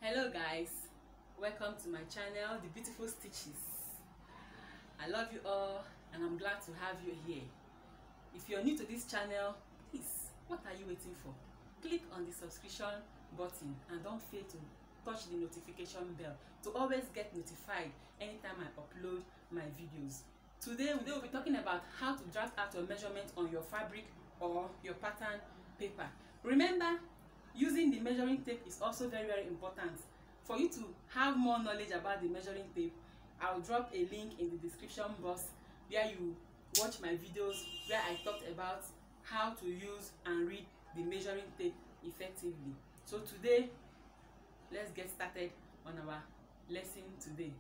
Hello guys, welcome to my channel, The Beautiful Stitches. I love you all and I'm glad to have you here. If you're new to this channel, please, what are you waiting for? Click on the subscription button and don't fail to touch the notification bell to always get notified anytime I upload my videos. Today we'll be talking about how to draft out your measurement on your fabric or your pattern paper. Remember, using the measuring tape is also very important. For you to have more knowledge about the measuring tape, I'll drop a link in the description box where you watch my videos where I talked about how to use and read the measuring tape effectively. So today, let's get started on our lesson today.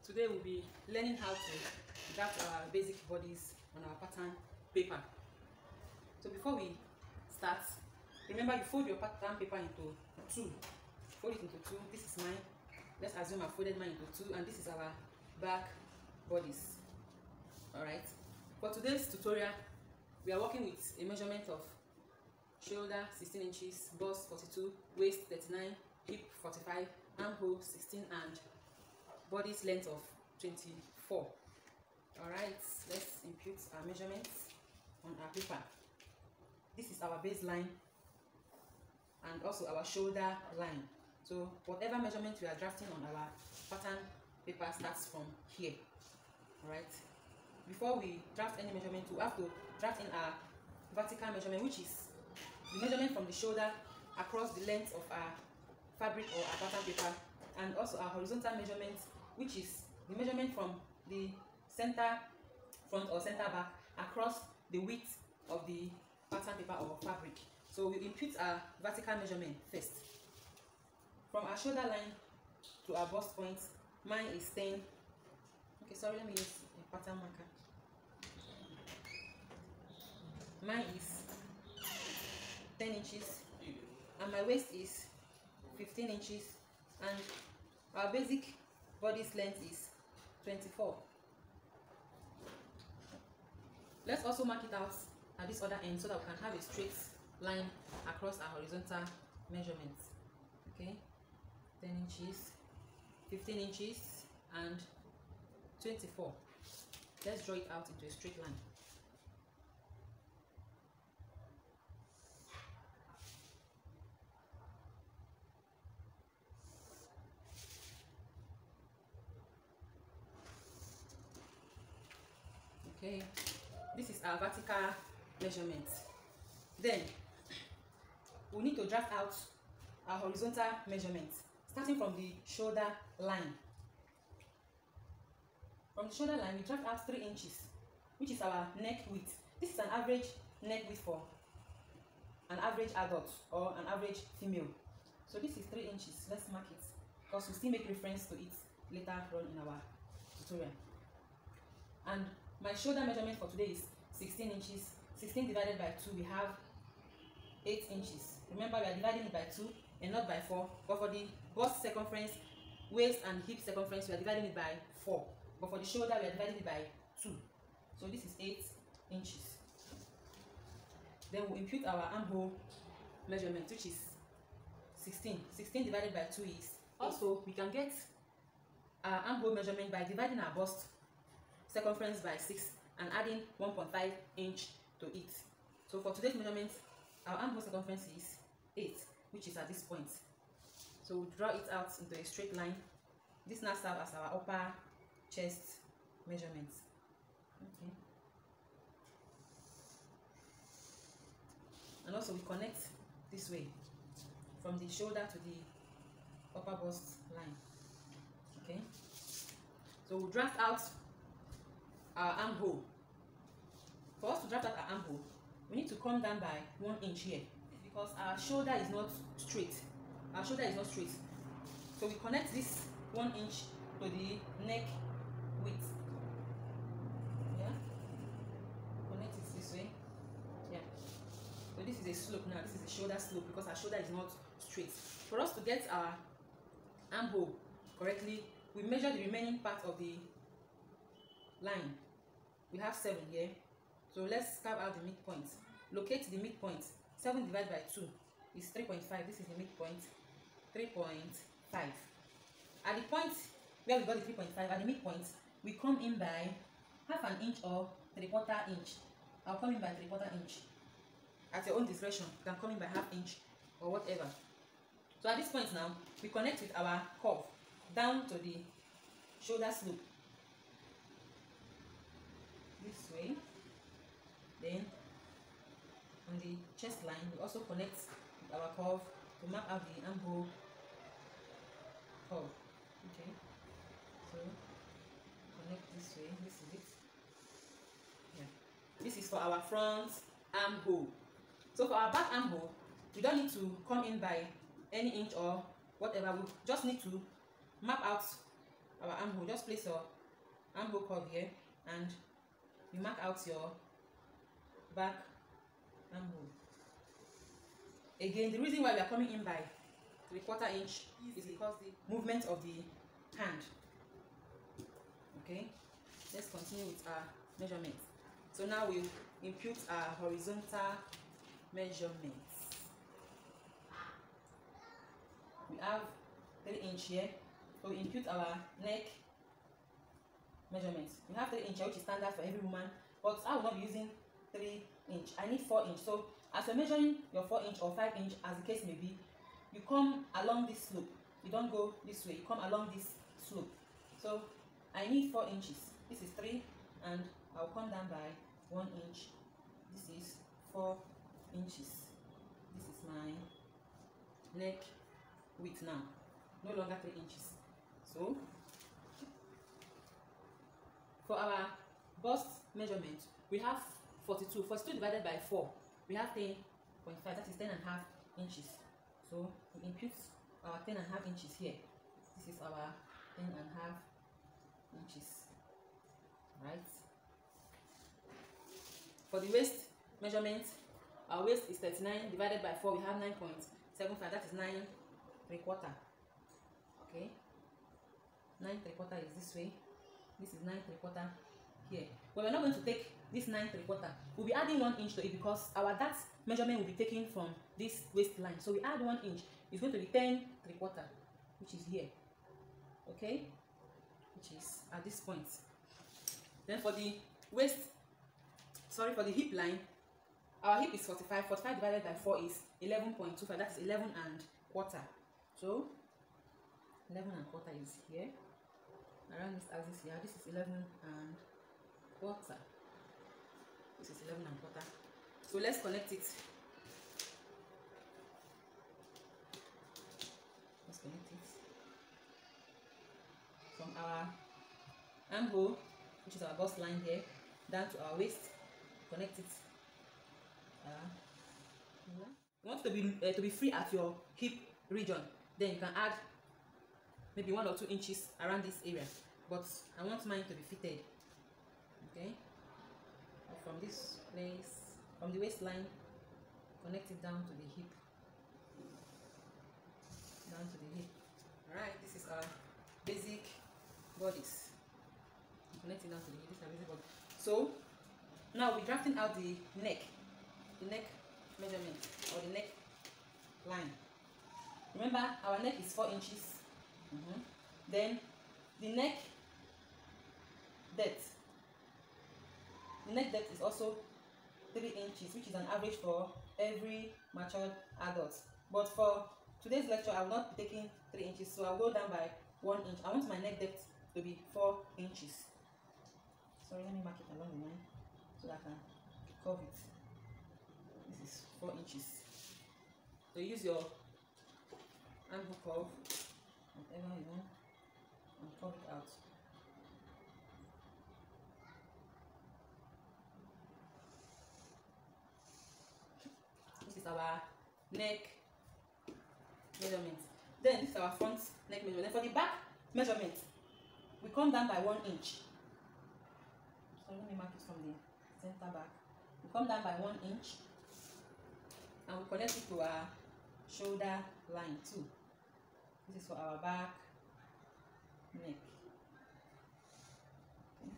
Today we'll be learning how to draft our basic bodies on our pattern paper. So before we start, remember you fold your pattern paper into two. Fold it into two. This is mine. Let's assume I folded mine into two, and this is our back bodies. Alright. For today's tutorial, we are working with a measurement of shoulder 16 inches, bust 42, waist 39, hip 45, armhole 16, and body's length of 24. Alright, let's input our measurements on our paper. This is our baseline and also our shoulder line. So whatever measurement we are drafting on our pattern paper starts from here. Alright. Before we draft any measurement, we have to draft in our vertical measurement, which is the measurement from the shoulder across the length of our fabric or our pattern paper, and also our horizontal measurement, which is the measurement from the center front or center back across the width of the pattern paper or fabric. So we input our vertical measurement first. From our shoulder line to our bust point, mine is 10. Okay, sorry, let me use a pattern marker. Mine is 10 inches and my waist is 15 inches and our basic body's length is 24. Let's also mark it out at this other end so that we can have a straight line across our horizontal measurements. Okay, 10 inches, 15 inches, and 24. Let's draw it out into a straight line. Okay, this is our vertical measurement. Then we need to draft out our horizontal measurement starting from the shoulder line. From the shoulder line, we draft out 3 inches, which is our neck width. This is an average neck width for an average adult or an average female. So this is 3 inches. Let's mark it because we'll still make reference to it later on in our tutorial. And my shoulder measurement for today is 16 inches. 16 divided by 2, we have 8 inches. Remember, we are dividing it by 2 and not by 4. But for the bust circumference, waist and hip circumference, we are dividing it by 4. But for the shoulder, we are dividing it by 2. So this is 8 inches. Then we'll impute our armhole measurement, which is 16. 16 divided by 2 is 8. Also, we can get our armhole measurement by dividing our bust circumference by 6 and adding 1.5 inch to it. So for today's measurement, our armhole circumference is 8, which is at this point. So we'll draw it out into a straight line. This now serves as our upper chest measurement. Okay. And also we connect this way from the shoulder to the upper bust line. Okay. So we'll draft out our armhole. For us to draft out our armhole, we need to come down by 1 inch here because our shoulder is not straight. Our shoulder is not straight. So we connect this 1 inch to the neck width. Yeah. Connect it this way. Yeah. So this is a slope now. This is a shoulder slope because our shoulder is not straight. For us to get our armhole correctly, we measure the remaining part of the line. We have 7 here. So let's carve out the midpoint. Locate the midpoint. 7 divided by 2 is 3.5. This is the midpoint. 3.5. At the point where we got the 3.5, at the midpoint, we come in by half an inch or 3/4 inch. I'll come in by 3/4 inch. At your own discretion, you can come in by half inch or whatever. So at this point now, we connect with our curve down to the shoulder slope. This way. Then on the chest line, we also connect with our curve to map out the armhole curve. Okay. So connect this way. This is it. Yeah. This is for our front armhole. So for our back armhole, we don't need to come in by any inch or whatever. We just need to map out our armhole. Just place your armhole curve here and you mark out your back armhole. Again, the reason why we are coming in by 3/4 inch is because the movement of the hand. Okay, let's continue with our measurements. So now we impute our horizontal measurements. We have 3 inch here, so we impute our neck measurements. We have 3 inch, which is standard for every woman, but I will not be using 3 inch. I need 4 inch. So as you're measuring your 4 inch or 5 inch, as the case may be, you come along this slope. You don't go this way, you come along this slope. So I need 4 inches. This is 3, and I'll come down by 1 inch. This is 4 inches. This is my neck width now, no longer 3 inches. So for our bust measurement, we have 42. 42 divided by 4, we have 10.5. That is 10.5 inches. So we impute our 10.5 inches here. This is our 10.5 inches, right? For the waist measurement, our waist is 39 divided by 4. We have 9.75. That is 9.75. Okay, 9.75 is this way. This is 9.75 here. But we're not going to take this 9.75. We'll be adding 1 inch to it because our that measurement will be taken from this waistline. So we add 1 inch. It's going to be 10.75, which is here. Okay, which is at this point. Then for the waist, sorry, for the hip line, our hip is 45. 45 divided by 4 is 11.25. That is 11.25. So 11.25 is here. Around this axis here, this is 11.25. This is 11.25. So let's connect it. Let's connect it from our armhole, which is our bust line here, down to our waist. Connect it. You want to be free at your hip region. Then you can add maybe 1 or 2 inches around this area, but I want mine to be fitted. Okay, from this place, from the waistline, connect it down to the hip. Down to the hip. Alright, this is our basic bodice. Connect it down to the hip. This is our basic body. So now we're drafting out the neck measurement, or the neck line. Remember, our neck is 4 inches. Then the neck depth. The neck depth is also 3 inches, which is an average for every matured adult. But for today's lecture, I will not be taking 3 inches, so I'll go down by 1 inch. I want my neck depth to be 4 inches. Sorry, let me mark it along the line so that I can curve it. This is 4 inches. So use your armhole curve, whatever you want, and curve it out. This is our neck measurement. Then this is our front neck measurement. Then for the back measurement, we come down by 1 inch. So let me mark it from the center back. We come down by 1 inch and we connect it to our shoulder line too. This is for our back neck. Okay.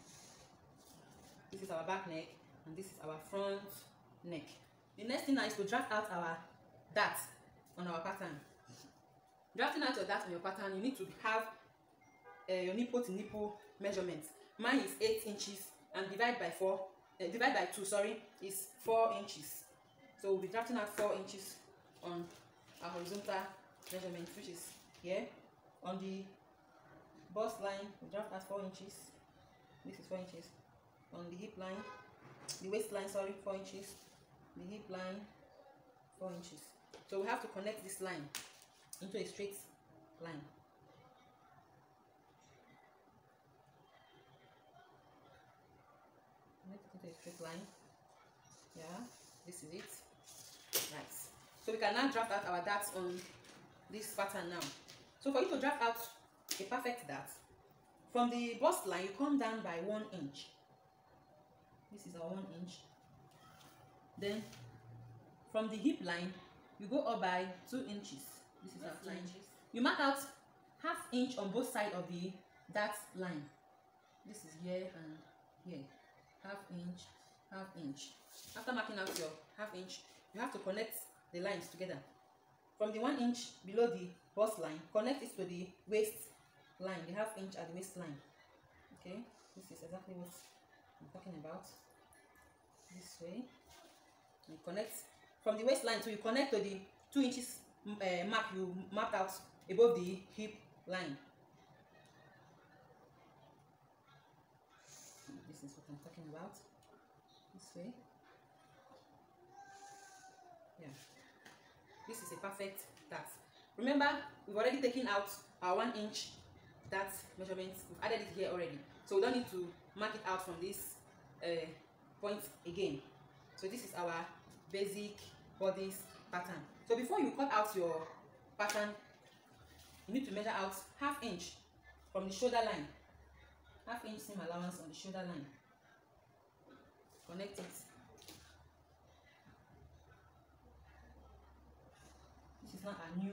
This is our back neck and this is our front neck. The next thing now is to draft out our dart on our pattern. Drafting out your dart on your pattern, you need to have your nipple to nipple measurement. Mine is 8 inches and divide by 2, sorry, is 4 inches. So we'll be drafting out 4 inches on our horizontal measurement, which is here. On the bust line, we draft out 4 inches. This is 4 inches. On the hip line, the waistline, sorry, 4 inches. The hip line, 4 inches. So we have to connect this line into a straight line. Connect it into a straight line. Yeah, this is it. Nice. So we can now draft out our darts on this pattern now. So for you to draft out a perfect dart, from the bust line you come down by 1 inch. This is our 1 inch. Then from the hip line you go up by 2 inches. This is our 2 inches. You mark out ½ inch on both sides of the dart line. This is here and here. ½ inch, ½ inch. After marking out your ½ inch, you have to connect the lines together. From the 1 inch below the bust line, connect it to the waist line, the ½ inch at the waistline. Okay, this is exactly what I'm talking about. This way, you connect from the waistline, so you connect to the 2 inches mark you marked out above the hip line. This is what I'm talking about. This way. Yeah. This is a perfect dart. Remember, we've already taken out our 1 inch dart measurement. We've added it here already. So we don't need to mark it out from this point again. So this is our basic bodice pattern. So before you cut out your pattern, you need to measure out ½ inch from the shoulder line. ½ inch seam allowance on the shoulder line. Connect it. This is not a new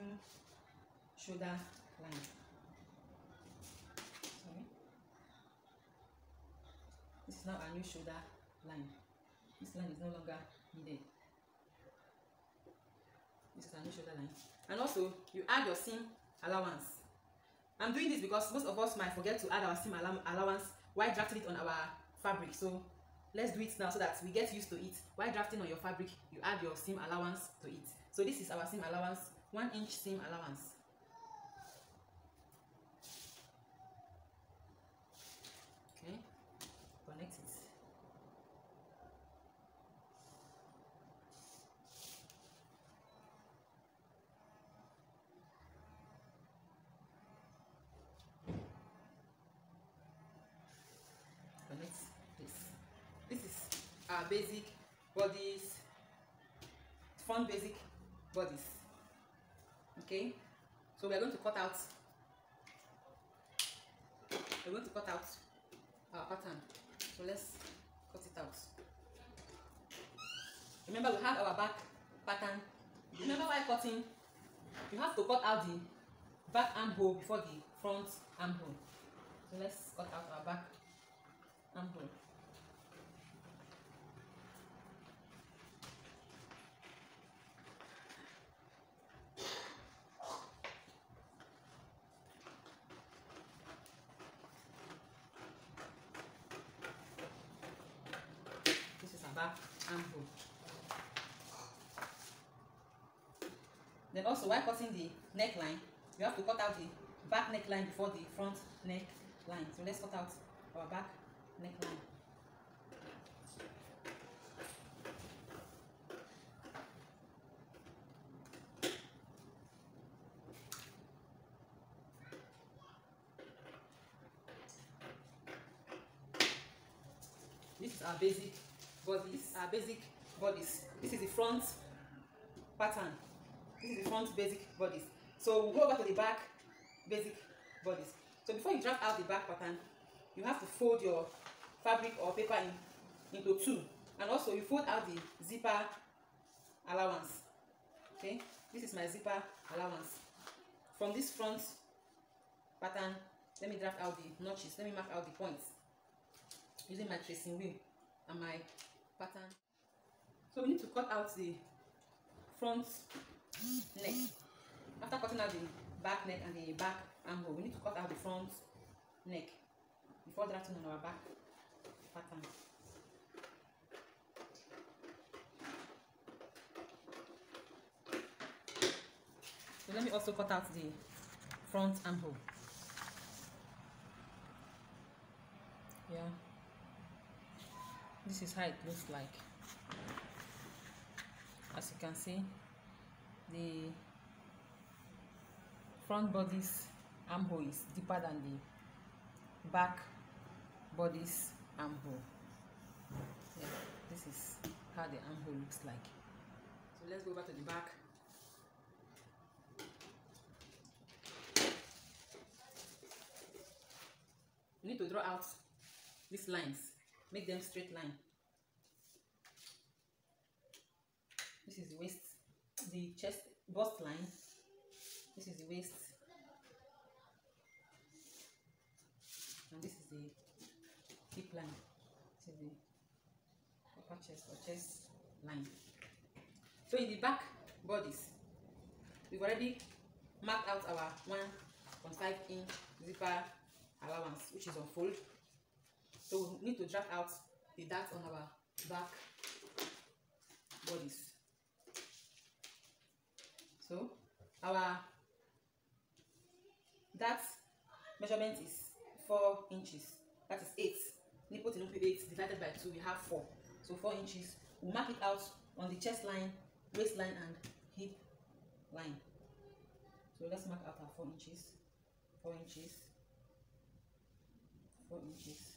shoulder line. Sorry. This is not a new shoulder line. This line is no longer needed. This is a new shoulder line. And also, you add your seam allowance. I'm doing this because most of us might forget to add our seam allowance while drafting it on our fabric. So let's do it now so that we get used to it. While drafting on your fabric, you add your seam allowance to it. So this is our seam allowance, 1 inch seam allowance. Okay, connect it. Connect this. This is our basic bodice, front basic bodice. Okay, so we're going to cut out. We're going to cut out our pattern. So let's cut it out. Remember, we have our back pattern. Remember, while cutting, you have to cut out the back armhole before the front armhole. So let's cut out our back armhole. This is our back armhole. Then also, while cutting the neckline, you have to cut out the back neckline before the front neckline. So let's cut out our back neckline. This is our basic bodice. Our basic bodice. This is the front pattern. This is the front basic bodice. So we'll go over to the back basic bodice. So before you draft out the back pattern, you have to fold your fabric or paper into 2, and also you fold out the zipper allowance. Okay, this is my zipper allowance. From this front pattern, let me draft out the notches. Let me mark out the points using my tracing wheel and my pattern. So we need to cut out the front neck. After cutting out the back neck and the back armhole, we need to cut out the front neck before drafting on our back pattern. So let me also cut out the front armhole. Yeah, this is how it looks like. As you can see, the front body's armhole is deeper than the back body's armhole. Yeah, this is how the armhole looks like. So let's go back to the back. You need to draw out these lines, make them straight line. This is the waist, the chest, bust line. This is the waist, and this is the hip line. This is the upper chest or chest line. So in the back bodies, we've already marked out our 1.5 inch zipper allowance, which is on fold. So we need to draft out the darts on our back bodies. So our dart measurement is 4 inches. That is 8. Nipple to nipple 8 divided by 2, we have 4. So 4 inches. We'll mark it out on the chest line, waistline, and hip line. So let's mark out our 4 inches. 4 inches. 4 inches.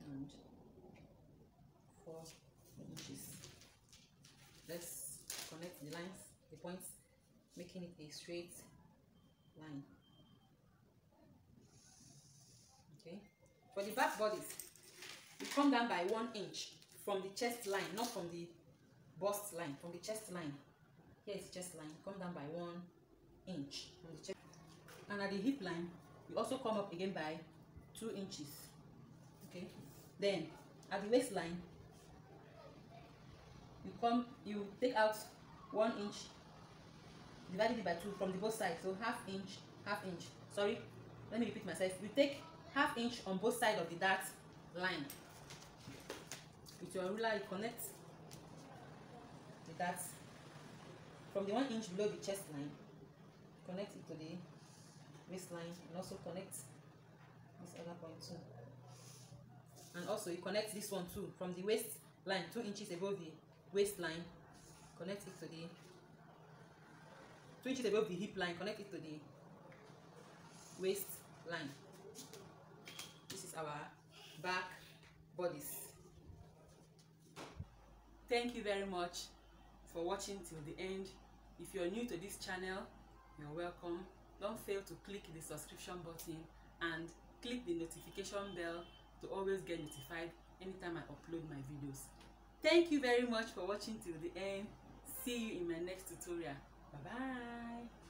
And 4 inches. Let's connect the lines, the points, making it a straight line. Okay. For the back bodies, we come down by 1 inch from the chest line, not from the bust line, from the chest line. Here is chest line. Come down by 1 inch from the chest. And at the hip line, we also come up again by 2 inches. Okay. Then at the waistline, you take out 1 inch, divided it by 2 from the both sides. So half inch. Sorry, let me repeat myself. You take half inch on both sides of the dart line. With your ruler, you connect the dart from the 1 inch below the chest line. Connect it to the waistline, and also connect this other point too. And also you connect this one too from the waistline, 2 inches above the waistline. Connect it to the 2 inches above the hip line. Connect it to the waistline. This is our back bodies. Thank you very much for watching till the end. If you're new to this channel, you're welcome. Don't fail to click the subscription button and click the notification bell to always get notified anytime I upload my videos. Thank you very much for watching till the end. See you in my next tutorial. Bye bye.